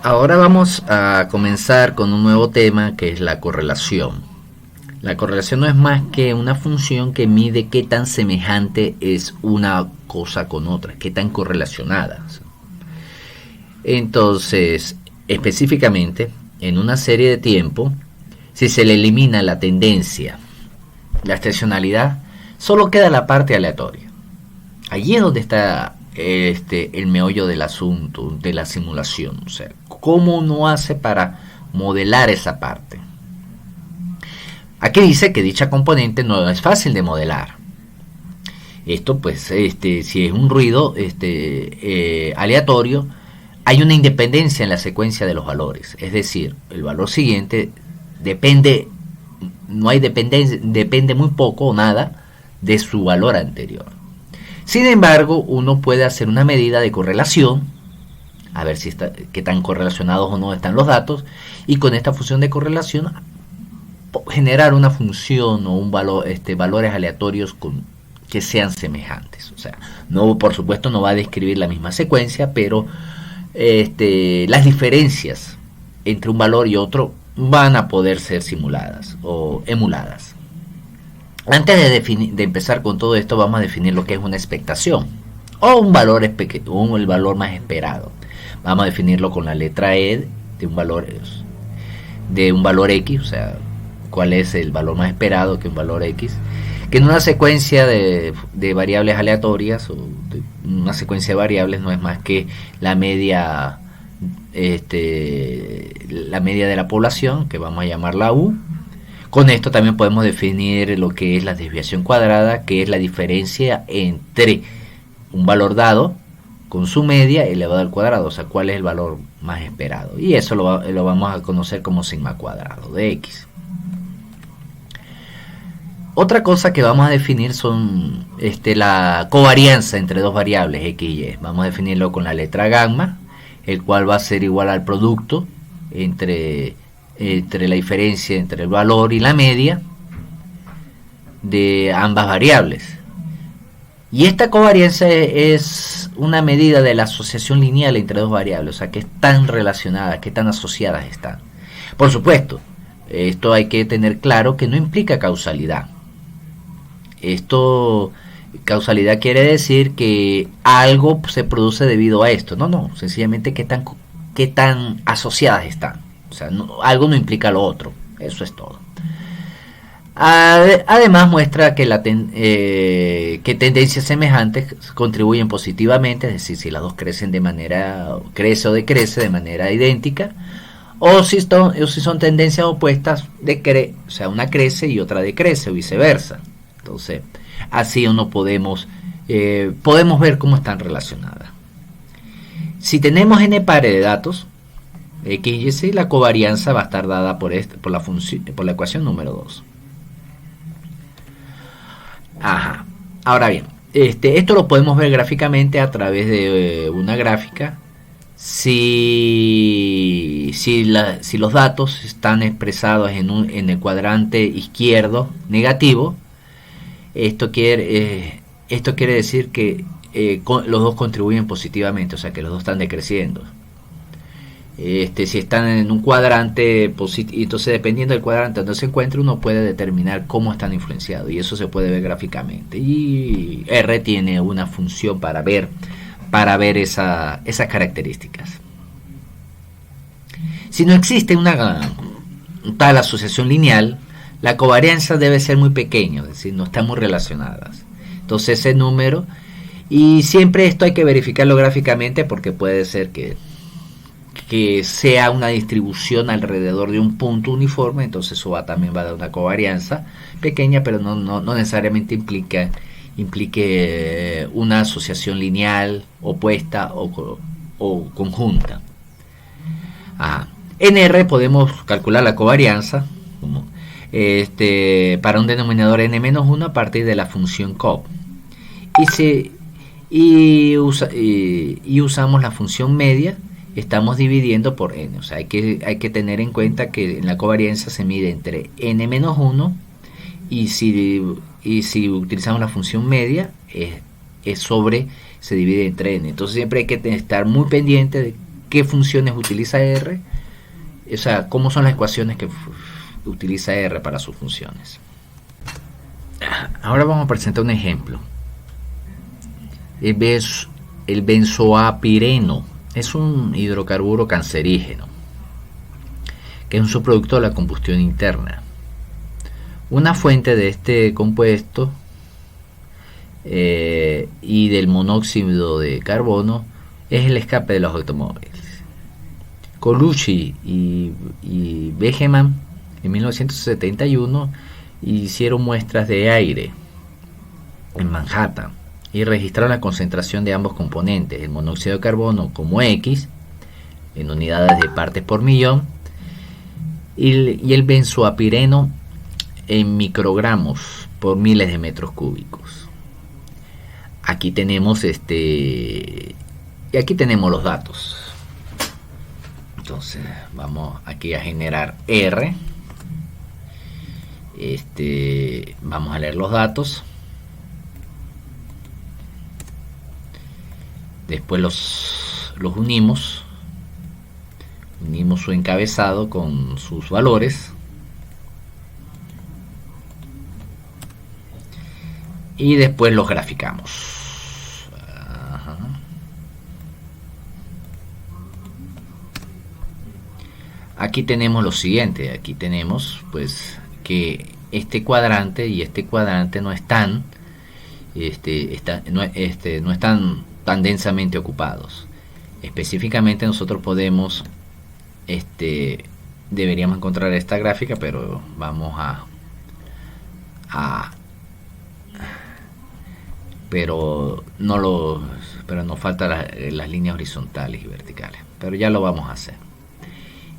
Ahora vamos a comenzar con un nuevo tema que es la correlación. La correlación no es más que una función que mide qué tan semejante es una cosa con otra, qué tan correlacionadas. Entonces, específicamente, en una serie de tiempo, si se le elimina la tendencia, la estacionalidad, solo queda la parte aleatoria. Allí es donde está el meollo del asunto, de la simulación. O sea, ¿cómo uno hace para modelar esa parte? Aquí dice que dicha componente no es fácil de modelar. Esto, pues, si es un ruido aleatorio, hay una independencia en la secuencia de los valores. Es decir, el valor siguiente depende, no hay dependencia, depende muy poco o nada de su valor anterior. Sin embargo, uno puede hacer una medida de correlación, a ver si qué tan correlacionados o no están los datos, y con esta función de correlación generar una función o un valor, valores aleatorios que sean semejantes. O sea, no, por supuesto no va a describir la misma secuencia, pero las diferencias entre un valor y otro van a poder ser simuladas o emuladas. Antes de empezar con todo esto, vamos a definir lo que es una expectación o un valor el valor más esperado. Vamos a definirlo con la letra E de un valor X, o sea, cuál es el valor más esperado que un valor X, que en una secuencia de variables aleatorias o una secuencia de variables no es más que la media la media de la población, que vamos a llamarla U. Con esto también podemos definir lo que es la desviación cuadrada, que es la diferencia entre un valor dado con su media elevado al cuadrado, o sea, cuál es el valor más esperado. Y eso lo vamos a conocer como sigma cuadrado de X. Otra cosa que vamos a definir son la covarianza entre dos variables X y Y. Vamos a definirlo con la letra gamma, el cual va a ser igual al producto entre la diferencia entre el valor y la media de ambas variables. Y esta covarianza es una medida de la asociación lineal entre dos variables, o sea, que están relacionadas, que tan asociadas están. Por supuesto, esto hay que tener claro que no implica causalidad. Causalidad quiere decir que algo se produce debido a esto. No, sencillamente qué tan asociadas están. O sea, algo no implica lo otro. Eso es todo. Además muestra que que tendencias semejantes contribuyen positivamente, es decir, si las dos crece o decrece de manera idéntica, o si son tendencias opuestas, o sea, una crece y otra decrece, o viceversa. Entonces, así podemos ver cómo están relacionadas. Si tenemos n pares de datos X y Z, la covarianza va a estar dada por la ecuación número 2. Ajá. Ahora bien, esto lo podemos ver gráficamente a través de una gráfica. Si los datos están expresados en el cuadrante izquierdo negativo, esto quiere decir que los dos contribuyen positivamente, o sea que los dos están decreciendo. Si están en un cuadrante positivo, entonces dependiendo del cuadrante donde se encuentre, uno puede determinar cómo están influenciados, y eso se puede ver gráficamente. Y R tiene una función para ver esas características. Si no existe una tal asociación lineal, la covarianza debe ser muy pequeña, es decir, no están muy relacionadas. Entonces ese número, y siempre esto hay que verificarlo gráficamente, porque puede ser que sea una distribución alrededor de un punto uniforme, entonces eso también va a dar una covarianza pequeña, pero no necesariamente implique una asociación lineal, opuesta o conjunta. En R podemos calcular la covarianza para un denominador n-1 a partir de la función cov. Y usamos la función media. Estamos dividiendo por n, o sea, hay que tener en cuenta que en la covarianza se mide entre n-1 y si utilizamos la función media se divide entre n. Entonces siempre hay que estar muy pendiente qué funciones utiliza R, o sea, cómo son las ecuaciones que utiliza R para sus funciones. Ahora vamos a presentar un ejemplo. El benzoapireno es un hidrocarburo cancerígeno, que es un subproducto de la combustión interna. Una fuente de este compuesto y del monóxido de carbono es el escape de los automóviles. Colucci y Begeman en 1971 hicieron muestras de aire en Manhattan y registraron la concentración de ambos componentes, el monóxido de carbono como X en unidades de partes por millón y el benzoapireno en microgramos por miles de metros cúbicos. Aquí tenemos y aquí tenemos los datos. Entonces vamos aquí a generar R. Vamos a leer los datos. Después los unimos su encabezado con sus valores y después los graficamos. Ajá. Aquí tenemos lo siguiente, aquí tenemos pues que este cuadrante y este cuadrante no están no están tan densamente ocupados. Específicamente nosotros podemos deberíamos encontrar esta gráfica, pero vamos pero nos faltan las líneas horizontales y verticales, pero ya lo vamos a hacer.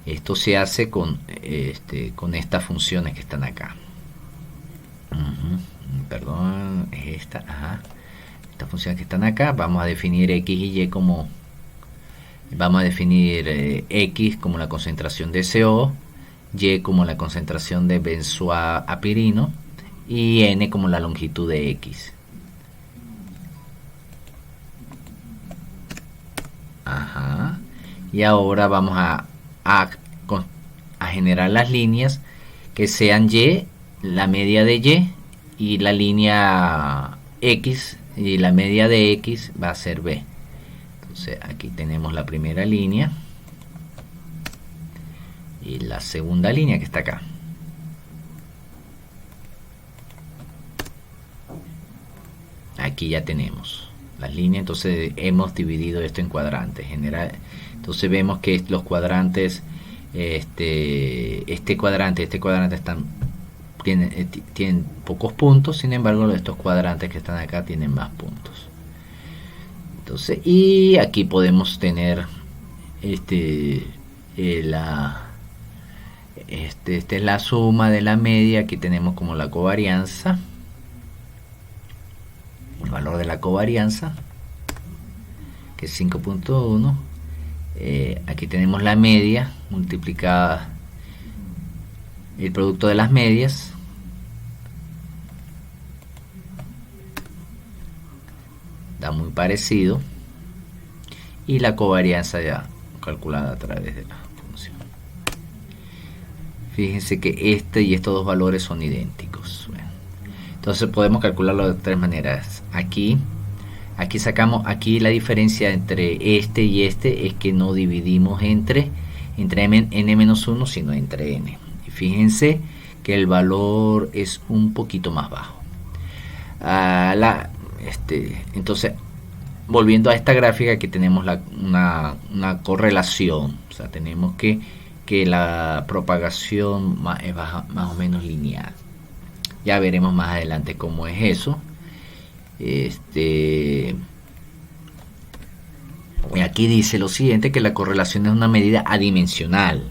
Esto se hace con estas funciones que están acá. Perdón, es esta. Ajá. Estas funciones que están acá. Vamos a definir X y Y como... Vamos a definir X como la concentración de CO, Y como la concentración de benzoapireno y N como la longitud de X. Ajá. Y ahora vamos a generar las líneas que sean Y, la media de Y la línea X, y la media de X va a ser B. Entonces aquí tenemos la primera línea y la segunda línea que está acá. Aquí ya tenemos las líneas, entonces hemos dividido esto en cuadrantes. Entonces vemos que los cuadrantes, este cuadrante tienen pocos puntos, sin embargo estos cuadrantes que están acá tienen más puntos. Entonces, y aquí podemos tener esta es la suma de la media. Aquí tenemos como la covarianza, el valor de la covarianza, que es 5.1. Aquí tenemos la media multiplicada el producto de las medias, da muy parecido, y la covarianza ya calculada a través de la función. Fíjense que este y estos dos valores son idénticos. Bueno, entonces podemos calcularlo de tres maneras. Aquí sacamos, aquí la diferencia entre este y este es que no dividimos entre n-1, sino entre n. Y fíjense que el valor es un poquito más bajo. Entonces, volviendo a esta gráfica, aquí tenemos una correlación. O sea, tenemos que la propagación es más o menos lineal. Ya veremos más adelante cómo es eso. Y aquí dice lo siguiente, que la correlación es una medida adimensional.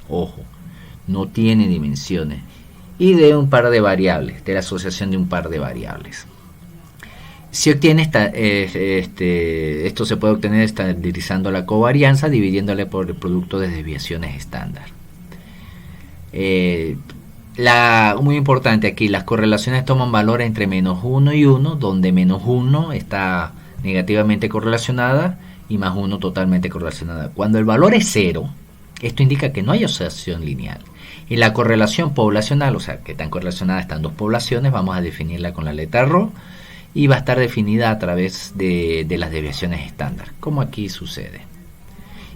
Ojo, no tiene dimensiones. Y de un par de variables, de la asociación de un par de variables. Si obtiene esto se puede obtener estandarizando la covarianza, dividiéndole por el producto de desviaciones estándar. Muy importante aquí, las correlaciones toman valores entre -1 y 1, donde -1 está negativamente correlacionada y más 1 totalmente correlacionada. Cuando el valor es 0, esto indica que no hay asociación lineal. Y la correlación poblacional, o sea, que tan correlacionadas están dos poblaciones, vamos a definirla con la letra ρ y va a estar definida a través de las desviaciones estándar, como aquí sucede.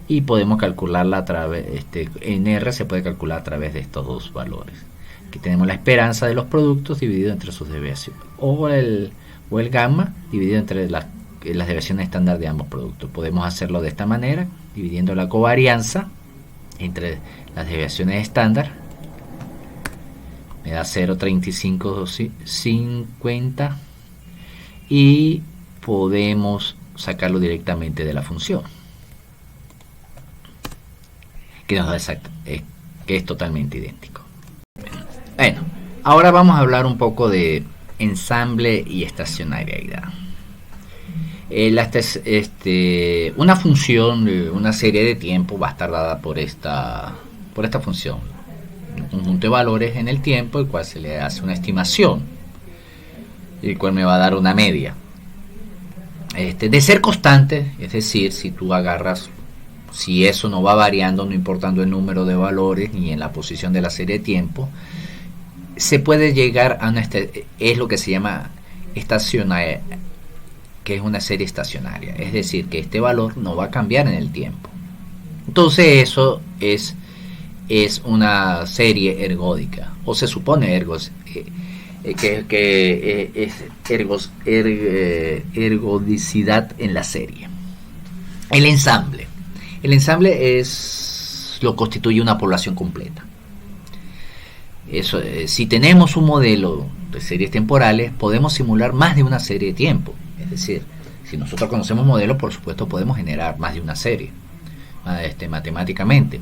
Y podemos calcularla a través, en R se puede calcular a través de estos dos valores. Aquí tenemos la esperanza de los productos dividido entre sus desviaciones, o el gamma dividido entre las desviaciones estándar de ambos productos. Podemos hacerlo de esta manera, dividiendo la covarianza entre las desviaciones estándar. Me da 0,3550 y podemos sacarlo directamente de la función, que nos da que es totalmente idéntico. Bueno, ahora vamos a hablar un poco de ensamble y estacionariedad. Una función, una serie de tiempo va a estar dada por esta función, un conjunto de valores en el tiempo, el cual se le hace una estimación, el cual me va a dar una media. De ser constante, es decir, si tú agarras, si eso no va variando, no importando el número de valores ni en la posición de la serie de tiempo, se puede llegar a es lo que se llama estacionaria, que es una serie estacionaria, es decir, que este valor no va a cambiar en el tiempo. Entonces eso es una serie ergódica, o se supone que es ergodicidad en la serie. El ensamble lo constituye una población completa. Eso, si tenemos un modelo de series temporales, podemos simular más de una serie de tiempo. Es decir, si nosotros conocemos modelos, por supuesto podemos generar más de una serie matemáticamente.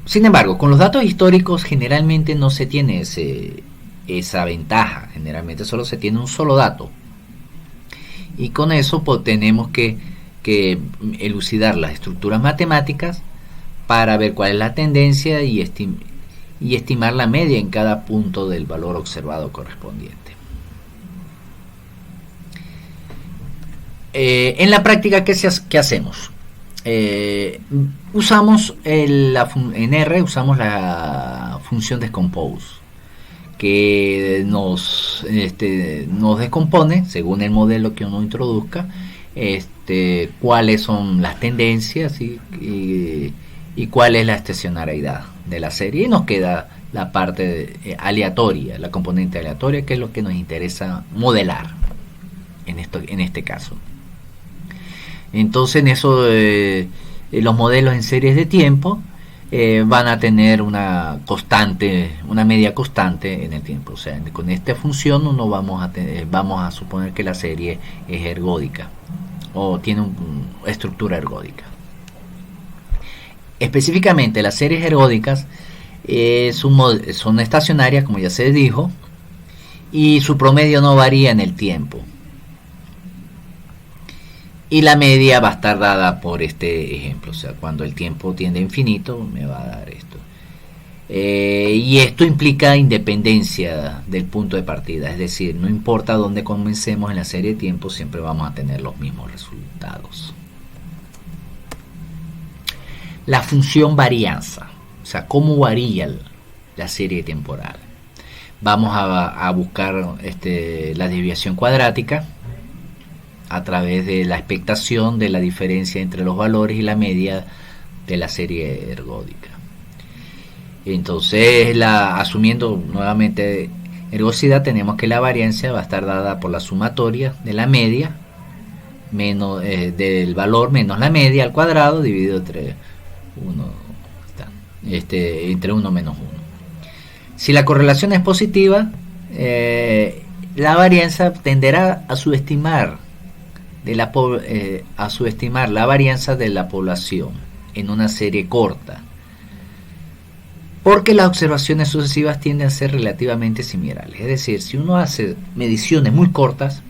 Sin embargo, con los datos históricos generalmente no se tiene esa ventaja. Generalmente solo se tiene un solo dato. Y con eso tenemos que elucidar las estructuras matemáticas para ver cuál es la tendencia y estimar la media en cada punto del valor observado correspondiente. En la práctica, ¿qué hacemos? Usamos en R usamos la función descompose, que nos descompone según el modelo que uno introduzca, cuáles son las tendencias y cuál es la estacionariedad de la serie, y nos queda la parte aleatoria, la componente aleatoria, que es lo que nos interesa modelar en este caso. Entonces en eso los modelos en series de tiempo van a tener una media constante en el tiempo. O sea, con esta función vamos a suponer que la serie es ergódica o tiene una estructura ergódica. Específicamente las series ergódicas son estacionarias, como ya se dijo, y su promedio no varía en el tiempo. Y la media va a estar dada por este ejemplo. O sea, cuando el tiempo tiende a infinito, me va a dar esto. Y esto implica independencia del punto de partida. Es decir, no importa dónde comencemos en la serie de tiempo, siempre vamos a tener los mismos resultados. La función varianza. O sea, cómo varía la serie temporal. Vamos a buscar la desviación cuadrática a través de la expectación de la diferencia entre los valores y la media de la serie ergódica. Entonces, asumiendo nuevamente ergodicidad, tenemos que la varianza va a estar dada por la sumatoria de la media menos del valor menos la media al cuadrado dividido entre 1 menos 1. Si la correlación es positiva, la varianza tenderá a subestimar la varianza de la población en una serie corta, porque las observaciones sucesivas tienden a ser relativamente similares. Es decir, si uno hace mediciones muy cortas,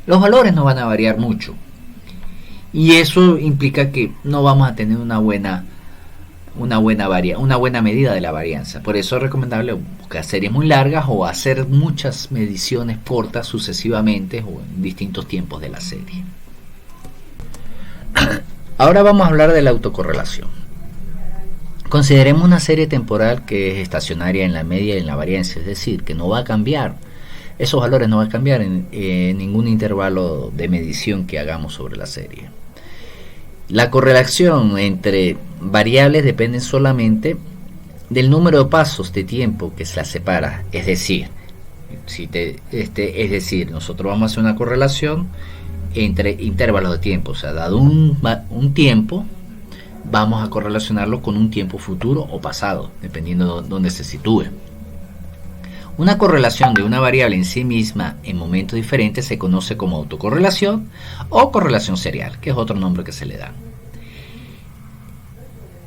los valores no van a variar mucho, y eso implica que no vamos a tener una buena medida de la varianza. Por eso es recomendable buscar series muy largas o hacer muchas mediciones cortas sucesivamente o en distintos tiempos de la serie. Ahora vamos a hablar de la autocorrelación. Consideremos una serie temporal que es estacionaria en la media y en la variancia, es decir, que no va a cambiar. Esos valores no van a cambiar en ningún intervalo de medición que hagamos sobre la serie. La correlación entre variables depende solamente del número de pasos de tiempo que se las separa. Es decir, nosotros vamos a hacer una correlación entre intervalos de tiempo. O sea, dado un tiempo, vamos a correlacionarlo con un tiempo futuro o pasado, dependiendo de dónde se sitúe. Una correlación de una variable en sí misma en momentos diferentes se conoce como autocorrelación o correlación serial, que es otro nombre que se le da.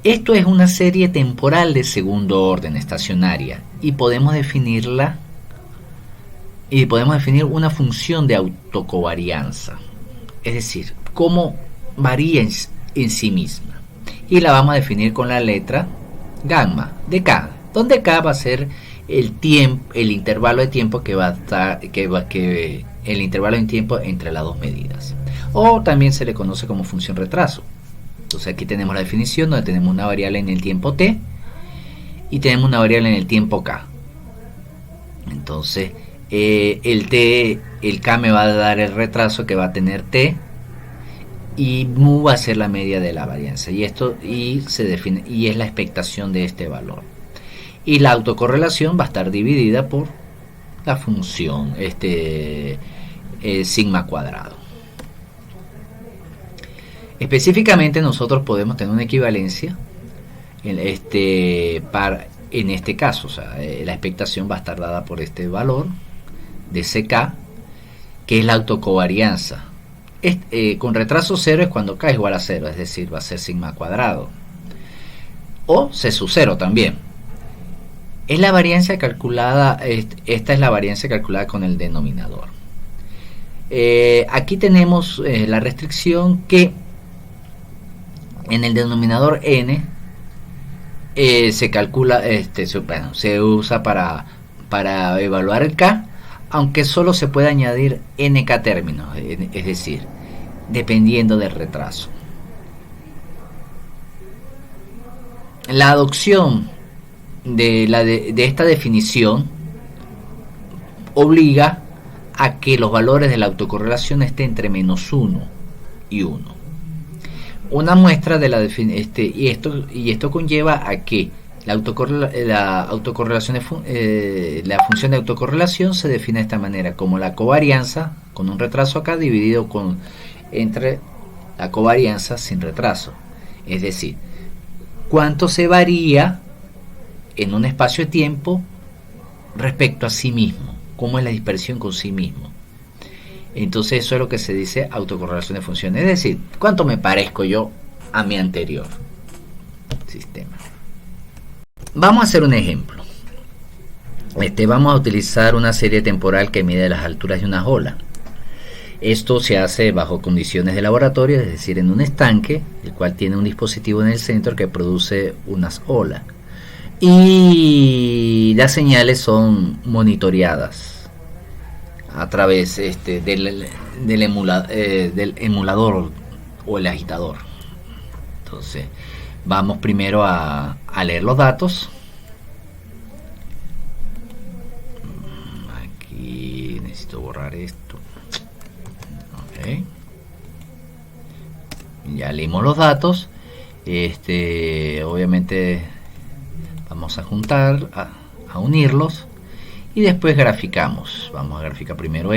Esto es una serie temporal de segundo orden estacionaria y podemos definir una función de autocovarianza, es decir, cómo varía en sí misma, y la vamos a definir con la letra gamma de K, donde K va a ser el intervalo de tiempo que va a estar, el intervalo de tiempo entre las dos medidas, o también se le conoce como función retraso. Entonces aquí tenemos la definición donde tenemos una variable en el tiempo t y tenemos una variable en el tiempo k. Entonces el k me va a dar el retraso que va a tener t, y mu va a ser la media de la varianza, y se define, y es la expectación de este valor. Y la autocorrelación va a estar dividida por la función sigma cuadrado. Específicamente nosotros podemos tener una equivalencia en este caso. O sea, la expectación va a estar dada por este valor de CK, que es la autocovarianza. Con retraso 0 es cuando K es igual a 0, es decir, va a ser sigma cuadrado, o C sub 0 también. Es la varianza calculada, esta es la varianza calculada con el denominador. Aquí tenemos la restricción que en el denominador n se calcula, se usa para evaluar el k, aunque solo se puede añadir nk términos, es decir, dependiendo del retraso. La adopción de esta definición obliga a que los valores de la autocorrelación estén entre -1 y 1. Una muestra de y esto conlleva a que la autocorrelación la función de autocorrelación se define de esta manera, como la covarianza con un retraso acá dividido entre la covarianza sin retraso, es decir, cuánto se varía en un espacio de tiempo respecto a sí mismo, cómo es la dispersión con sí mismo. Entonces eso es lo que se dice autocorrelación de funciones, es decir, cuánto me parezco yo a mi anterior sistema. Vamos a hacer un ejemplo. Vamos a utilizar una serie temporal que mide las alturas de una ola. Esto se hace bajo condiciones de laboratorio, es decir, en un estanque, el cual tiene un dispositivo en el centro que produce unas olas. Y las señales son monitoreadas a través del emulador o el agitador. Entonces vamos primero a leer los datos. Aquí necesito borrar esto. Okay. Ya leímos los datos. Obviamente vamos a juntar, a unirlos, y después graficamos. Vamos a graficar primero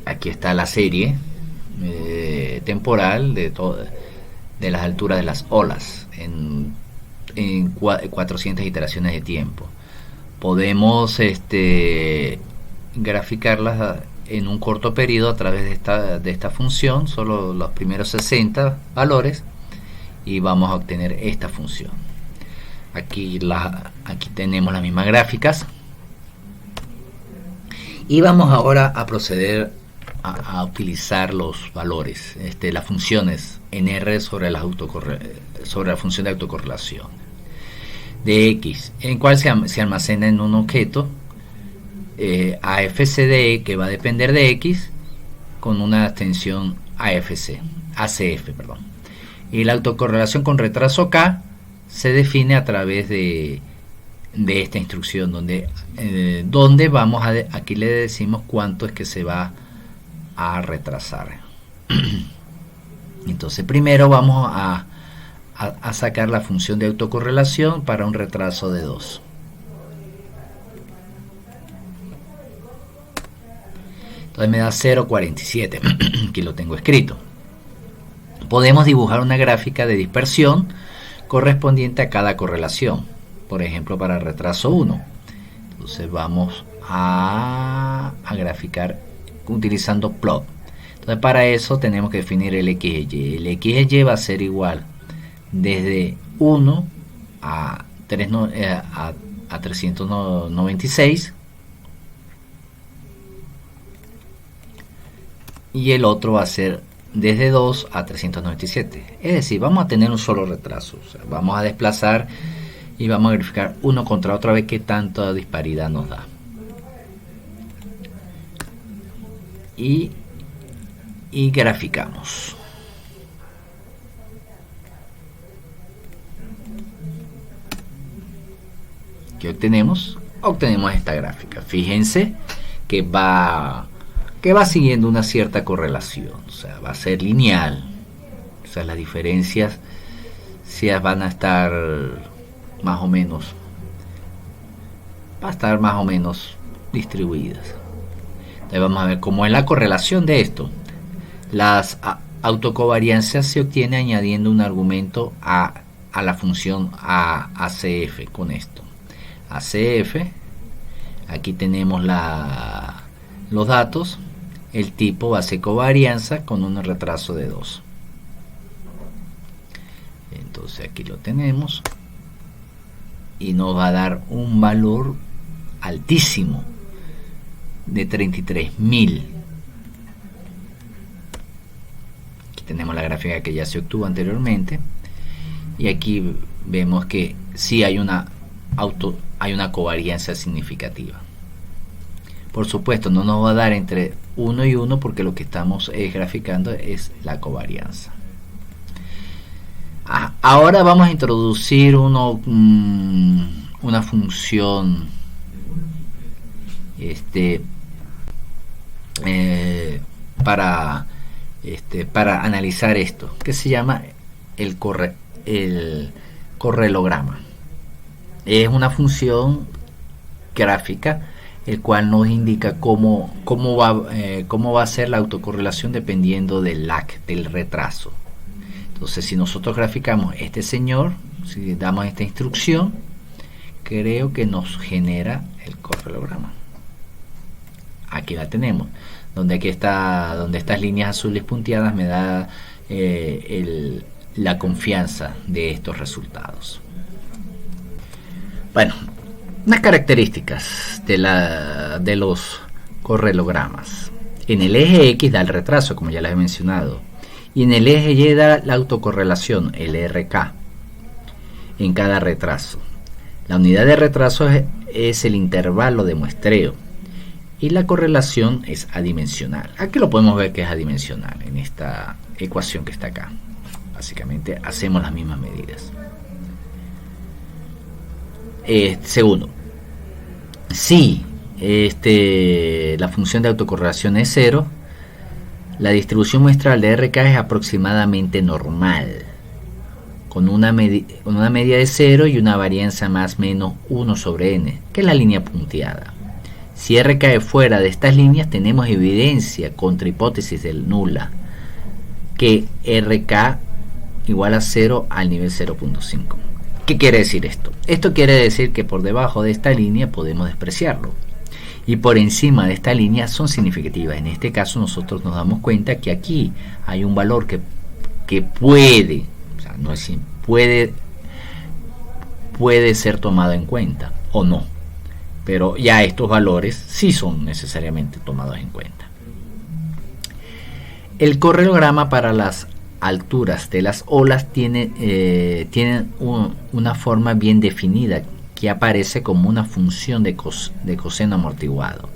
aquí está la serie temporal de las alturas de las olas en 400 iteraciones de tiempo. Podemos graficarlas en un corto periodo a través de esta función, solo los primeros 60 valores, y vamos a obtener esta función. Aquí tenemos las mismas gráficas, y vamos ahora a proceder a utilizar los valores, las funciones en R sobre la función de autocorrelación de X, en cual se almacena en un objeto AFCDE que va a depender de X con una extensión ACF, perdón. Y la autocorrelación con retraso K se define a través de esta instrucción donde vamos aquí le decimos cuánto es que se va a retrasar. Entonces primero vamos a sacar la función de autocorrelación para un retraso de 2. Entonces me da 0,47. Aquí lo tengo escrito. Podemos dibujar una gráfica de dispersión correspondiente a cada correlación. Por ejemplo, para el retraso 1. Entonces vamos a graficar utilizando plot. Entonces para eso tenemos que definir el x y y. El x y va a ser igual desde 1 a 396. Y el otro va a ser desde 2 a 397. Es decir, vamos a tener un solo retraso. O sea, vamos a desplazar y vamos a verificar uno contra otro a ver qué tanta disparidad nos da. Y graficamos. ¿Qué obtenemos? Obtenemos esta gráfica. Fíjense que va siguiendo una cierta correlación, o sea, va a ser lineal. O sea, las diferencias van a estar más o menos distribuidas. Entonces vamos a ver cómo es la correlación de esto. Las autocovariancias se obtiene añadiendo un argumento a la función ACF con esto. ACF, aquí tenemos los datos. El tipo va a ser covarianza con un retraso de 2. Entonces aquí lo tenemos. Y nos va a dar un valor altísimo de 33.000. Aquí tenemos la gráfica que ya se obtuvo anteriormente. Y aquí vemos que sí hay una covarianza significativa. Por supuesto, no nos va a dar entre 1 y 1 porque lo que estamos graficando es la covarianza. Ahora vamos a introducir una función para analizar esto, que se llama el correlograma. Es una función gráfica el cual nos indica cómo va a ser la autocorrelación dependiendo del lag, del retraso. Entonces, si nosotros graficamos este señor, si damos esta instrucción, creo que nos genera el correlograma. Aquí la tenemos, donde estas líneas azules punteadas me da la confianza de estos resultados. Bueno, unas características de los correlogramas. En el eje X da el retraso, como ya les he mencionado, y en el eje Y da la autocorrelación, el RK, en cada retraso. La unidad de retraso es el intervalo de muestreo y la correlación es adimensional. Aquí lo podemos ver que es adimensional en esta ecuación que está acá. Básicamente hacemos las mismas medidas. Segundo, si la función de autocorrelación es 0, la distribución muestral de RK es aproximadamente normal, con una media de 0 y una varianza más o menos 1 sobre n, que es la línea punteada. Si R cae fuera de estas líneas, tenemos evidencia contra hipótesis del nula, que RK igual a 0 al nivel 0.5. ¿Qué quiere decir esto? Esto quiere decir que por debajo de esta línea podemos despreciarlo y por encima de esta línea son significativas. En este caso nosotros nos damos cuenta que aquí hay un valor que puede, o sea, no es puede ser tomado en cuenta o no, pero ya estos valores sí son necesariamente tomados en cuenta. El correlograma para las alturas de las olas tienen una forma bien definida que aparece como una función de coseno amortiguado.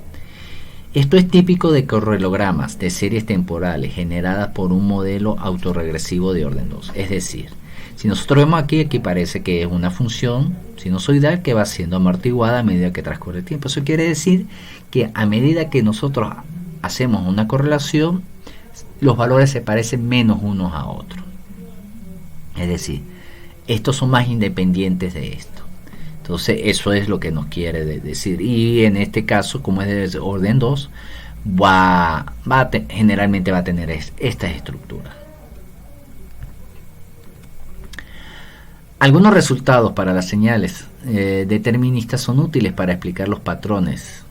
Esto es típico de correlogramas de series temporales generadas por un modelo autorregresivo de orden 2. Es decir, si nosotros vemos aquí parece que es una función sinusoidal que va siendo amortiguada a medida que transcurre el tiempo. Eso quiere decir que a medida que nosotros hacemos una correlación, los valores se parecen menos unos a otros. Es decir, estos son más independientes de esto. Entonces eso es lo que nos quiere decir. Y en este caso, como es de orden 2, generalmente va a tener estas estructuras. Algunos resultados para las señales deterministas son útiles para explicar los patrones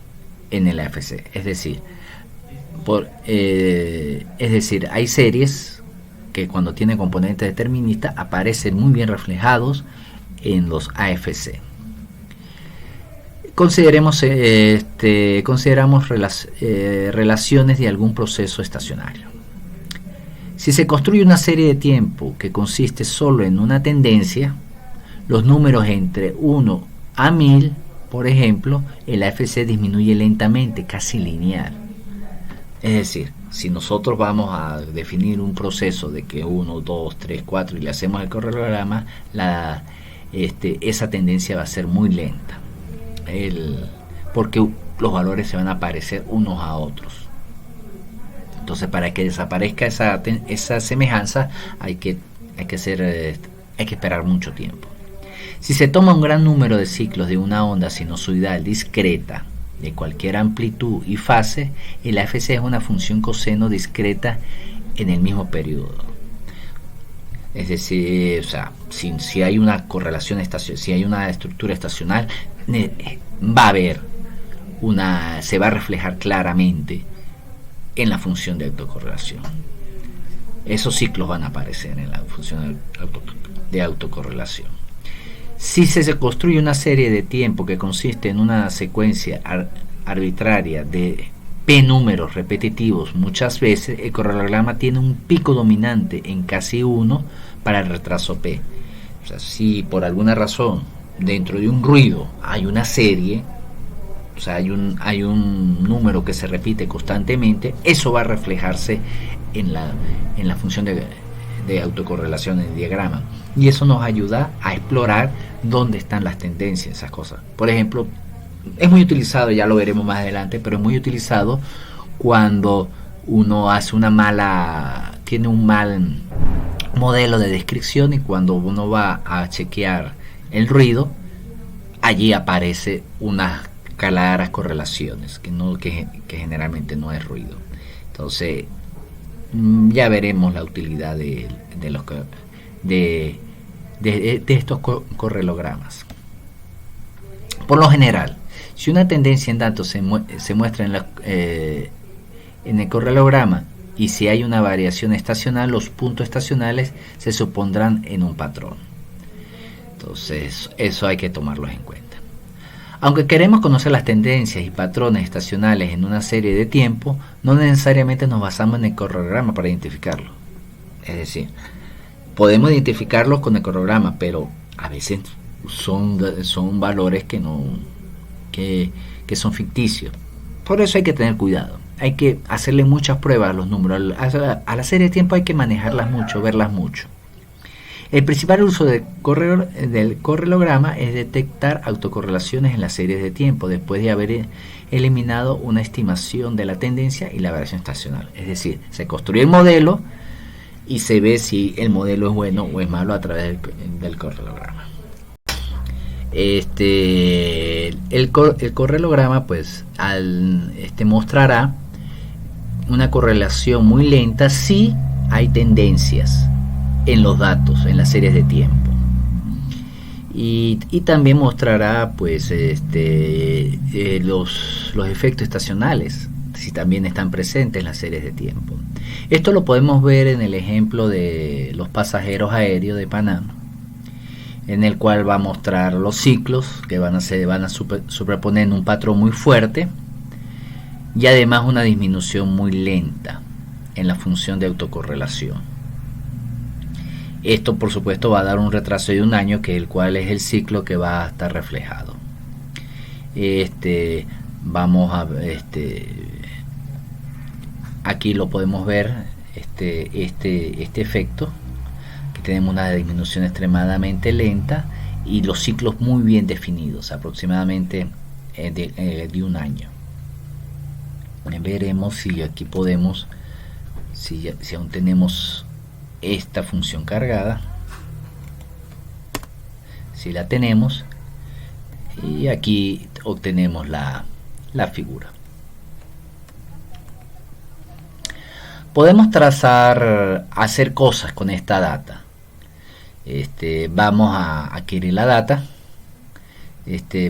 en el AFC. Es decir, hay series que cuando tienen componentes deterministas aparecen muy bien reflejados en los AFC. Consideramos relaciones de algún proceso estacionario. Si se construye una serie de tiempo que consiste solo en una tendencia, los números entre 1 a 1000, por ejemplo, el AFC disminuye lentamente, casi lineal. Es decir, si nosotros vamos a definir un proceso de que 1, 2, 3, 4 y le hacemos el correlograma, esa tendencia va a ser muy lenta. Porque los valores se van a parecer unos a otros. Entonces, para que desaparezca esa semejanza hay que esperar mucho tiempo. Si se toma un gran número de ciclos de una onda sinusoidal discreta de cualquier amplitud y fase, el AFC es una función coseno discreta en el mismo periodo. Es decir, si hay una correlación si hay una estructura estacional, se va a reflejar claramente en la función de autocorrelación. Esos ciclos van a aparecer en la función de autocorrelación. Si se construye una serie de tiempo que consiste en una secuencia arbitraria de p números repetitivos, muchas veces el correlograma tiene un pico dominante en casi 1 para el retraso p. Si por alguna razón dentro de un ruido hay una serie, hay un número que se repite constantemente, eso va a reflejarse en la función de autocorrelación en el diagrama, y eso nos ayuda a explorar dónde están las tendencias, esas cosas. Por ejemplo, es muy utilizado, ya lo veremos más adelante, pero es muy utilizado cuando uno tiene un mal modelo de descripción, y cuando uno va a chequear el ruido, allí aparece unas claras correlaciones que generalmente no es ruido. Entonces ya veremos la utilidad de estos correlogramas. Por lo general, si una tendencia en datos se muestra en el correlograma, y si hay una variación estacional, los puntos estacionales se supondrán en un patrón. Entonces eso hay que tomarlo en cuenta. Aunque queremos conocer las tendencias y patrones estacionales en una serie de tiempo, no necesariamente nos basamos en el correlograma para identificarlo. Es decir, podemos identificarlos con el correlograma, pero a veces son valores que son ficticios. Por eso hay que tener cuidado. Hay que hacerle muchas pruebas a los números. A la serie de tiempo hay que manejarlas mucho, verlas mucho. El principal uso del correlograma es detectar autocorrelaciones en las series de tiempo después de haber eliminado una estimación de la tendencia y la variación estacional. Es decir, se construye el modelo y se ve si el modelo es bueno o es malo a través del correlograma. El correlograma pues mostrará una correlación muy lenta si hay tendencias en los datos, en las series de tiempo, y también mostrará pues los efectos estacionales, si también están presentes en las series de tiempo. Esto lo podemos ver en el ejemplo de los pasajeros aéreos de Panamá, en el cual va a mostrar los ciclos que van a superponer en un patrón muy fuerte, y además una disminución muy lenta en la función de autocorrelación. Esto por supuesto va a dar un retraso de un año, que el cual es el ciclo que va a estar reflejado. aquí lo podemos ver, este efecto, que tenemos una disminución extremadamente lenta y los ciclos muy bien definidos, aproximadamente de un año. Veremos si aquí podemos, si aún tenemos esta función cargada, si la tenemos, y aquí obtenemos la figura. Podemos trazar, hacer cosas con esta data. Vamos a adquirir la data,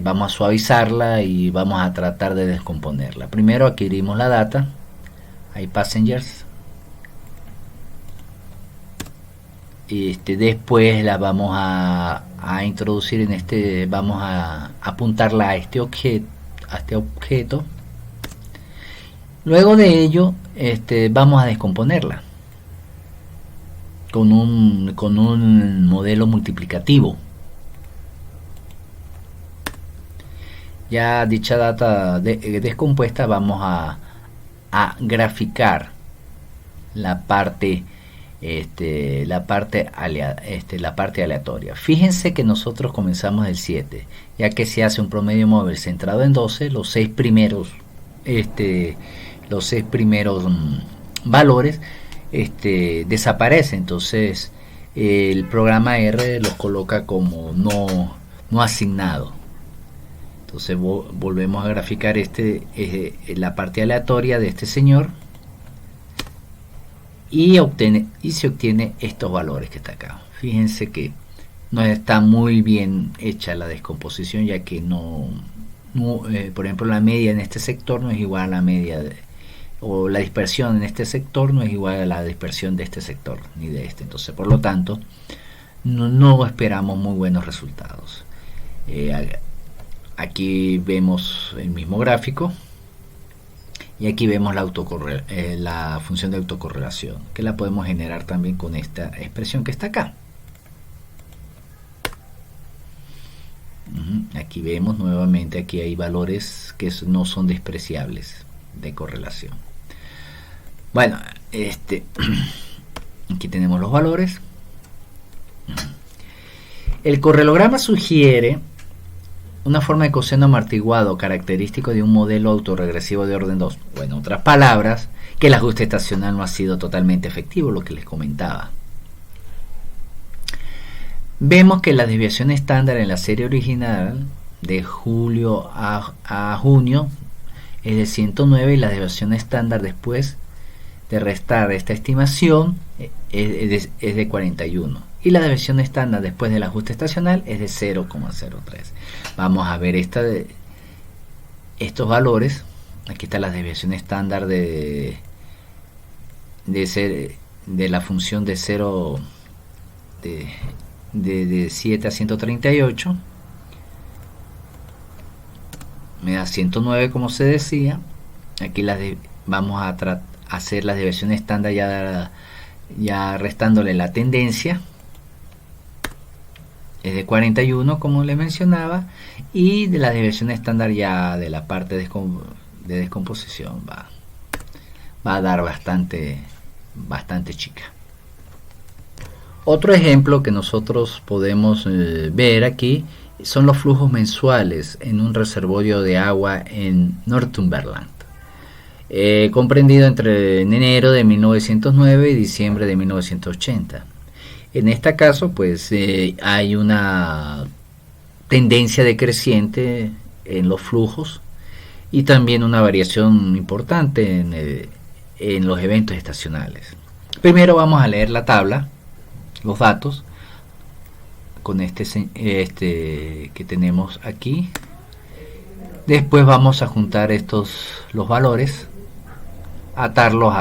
vamos a suavizarla y vamos a tratar de descomponerla. Primero adquirimos la data, hay passengers, después la vamos a introducir en vamos a apuntarla a este objeto. Luego de ello vamos a descomponerla con un modelo multiplicativo. Ya dicha data descompuesta, vamos a graficar la parte aleatoria. Fíjense que nosotros comenzamos del 7, ya que se hace un promedio móvil centrado en 12, los 6 primeros valores desaparecen. Entonces el programa R los coloca como no asignado. Entonces volvemos a graficar la parte aleatoria de este señor y se obtiene estos valores que está acá. Fíjense que no está muy bien hecha la descomposición, ya que por ejemplo, la media en este sector no es igual a la media o la dispersión en este sector no es igual a la dispersión de este sector ni de este. Entonces, por lo tanto, no esperamos muy buenos resultados. Aquí vemos el mismo gráfico y aquí vemos la función de autocorrelación, que la podemos generar también con esta expresión que está acá. Aquí vemos nuevamente, aquí hay valores que no son despreciables de correlación. Bueno, aquí tenemos los valores. El correlograma sugiere una forma de coseno amortiguado característico de un modelo autorregresivo de orden 2. Bueno, en otras palabras, que el ajuste estacional no ha sido totalmente efectivo, lo que les comentaba. Vemos que la desviación estándar en la serie original de julio a junio es de 109 y la desviación estándar después de restar esta estimación es de 41 y la desviación estándar después del ajuste estacional es de 0,03. Vamos a ver estos valores. Aquí está la desviación estándar de la función de 0 de 7 a 138, me da 109 como se decía. Aquí vamos a hacer la desviación estándar ya restándole la tendencia, es de 41 como le mencionaba, y de la desviación estándar ya de la parte de descomposición va a dar bastante chica. Otro ejemplo que nosotros podemos ver aquí son los flujos mensuales en un reservorio de agua en Northumberland, comprendido entre enero de 1909 y diciembre de 1980. En este caso, pues hay una tendencia decreciente en los flujos y también una variación importante en los eventos estacionales. Primero vamos a leer la tabla, los datos, con que tenemos aquí. Después vamos a juntar los valores, atarlos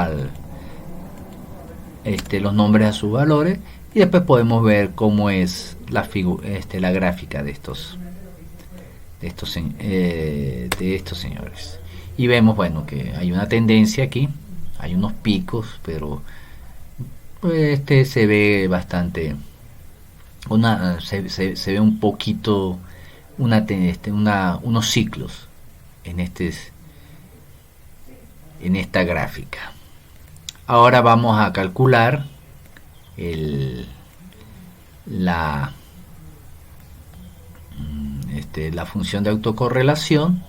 los nombres a sus valores, y después podemos ver cómo es la gráfica de estos señores. Y vemos, bueno, que hay una tendencia aquí, hay unos picos, pero pues se ve bastante se ve un poquito unos ciclos en esta gráfica. Ahora vamos a calcular el, la, la función de autocorrelación.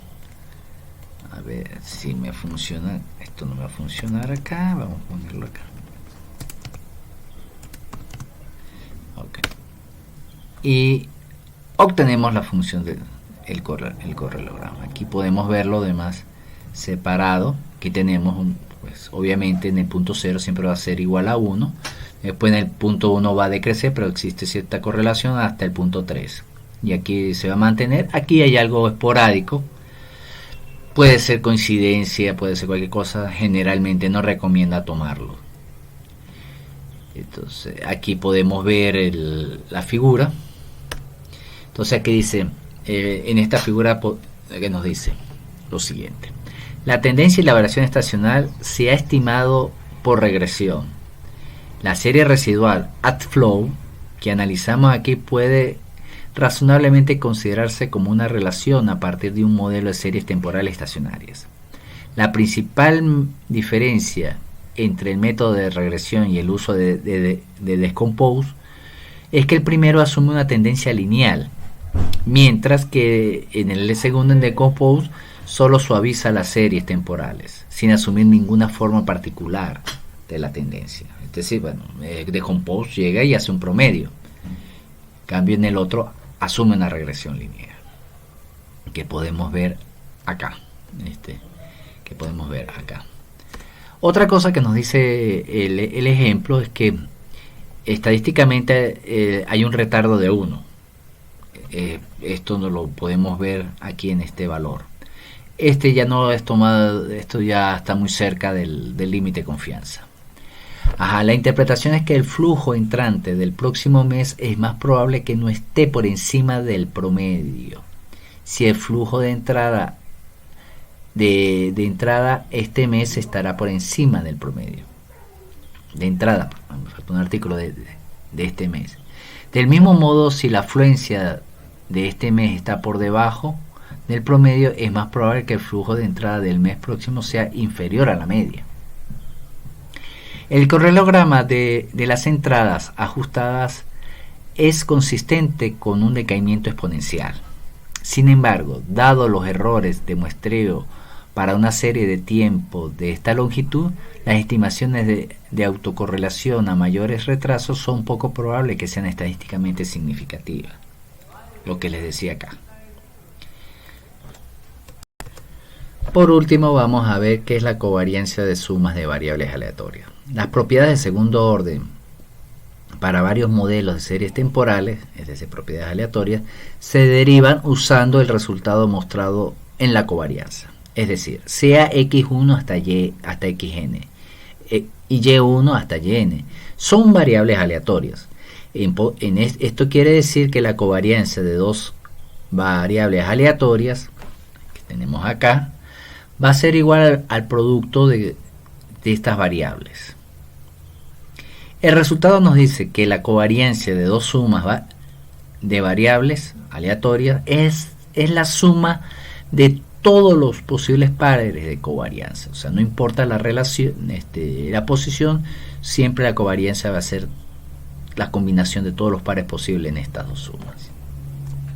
A ver si me funciona. Esto no me va a funcionar acá. Vamos a ponerlo acá. Okay. Y obtenemos la función del correlograma. Aquí podemos ver lo demás separado. Aquí tenemos pues obviamente en el punto 0 siempre va a ser igual a 1. Después en el punto 1 va a decrecer, pero existe cierta correlación hasta el punto 3. Y aquí se va a mantener. Aquí hay algo esporádico. Puede ser coincidencia, puede ser cualquier cosa. Generalmente no recomienda tomarlo. Entonces aquí podemos ver la figura. Entonces aquí dice, en esta figura que nos dice lo siguiente: la tendencia y la variación estacional se ha estimado por regresión. La serie residual AdFlow que analizamos aquí puede razonablemente considerarse como una relación a partir de un modelo de series temporales estacionarias. La principal diferencia entre el método de regresión y el uso de Descompose es que el primero asume una tendencia lineal, mientras que en el segundo, en Descompose, solo suaviza las series temporales sin asumir ninguna forma particular de la tendencia. Es decir, bueno, Descompose llega y hace un promedio, en cambio en el otro asume una regresión lineal, que podemos ver acá. Que podemos ver acá. Otra cosa que nos dice el ejemplo es que estadísticamente hay un retardo de 1. Esto no lo podemos ver aquí en este valor. Ya no es tomado, esto ya está muy cerca del límite de confianza. La interpretación es que el flujo entrante del próximo mes es más probable que no esté por encima del promedio. Si el flujo de entrada este mes estará por encima del promedio de entrada, un artículo de este mes. Del mismo modo, si la afluencia de este mes está por debajo del promedio, es más probable que el flujo de entrada del mes próximo sea inferior a la media. El correlograma de las entradas ajustadas es consistente con un decaimiento exponencial. Sin embargo, dado los errores de muestreo para una serie de tiempo de esta longitud, las estimaciones de autocorrelación a mayores retrasos son poco probables que sean estadísticamente significativas. Lo que les decía acá. Por último, vamos a ver qué es la covariancia de sumas de variables aleatorias. Las propiedades de segundo orden para varios modelos de series temporales, es decir, propiedades aleatorias, se derivan usando el resultado mostrado en la covarianza. Es decir, sea x1 hasta y hasta xn y y1 hasta yn son variables aleatorias. Esto quiere decir que la covariancia de dos variables aleatorias que tenemos acá va a ser igual al producto de estas variables. El resultado nos dice que la covariancia de dos sumas de variables aleatorias es la suma de todos los posibles pares de covarianza. O sea, no importa la relación, la posición, siempre la covarianza va a ser la combinación de todos los pares posibles en estas dos sumas.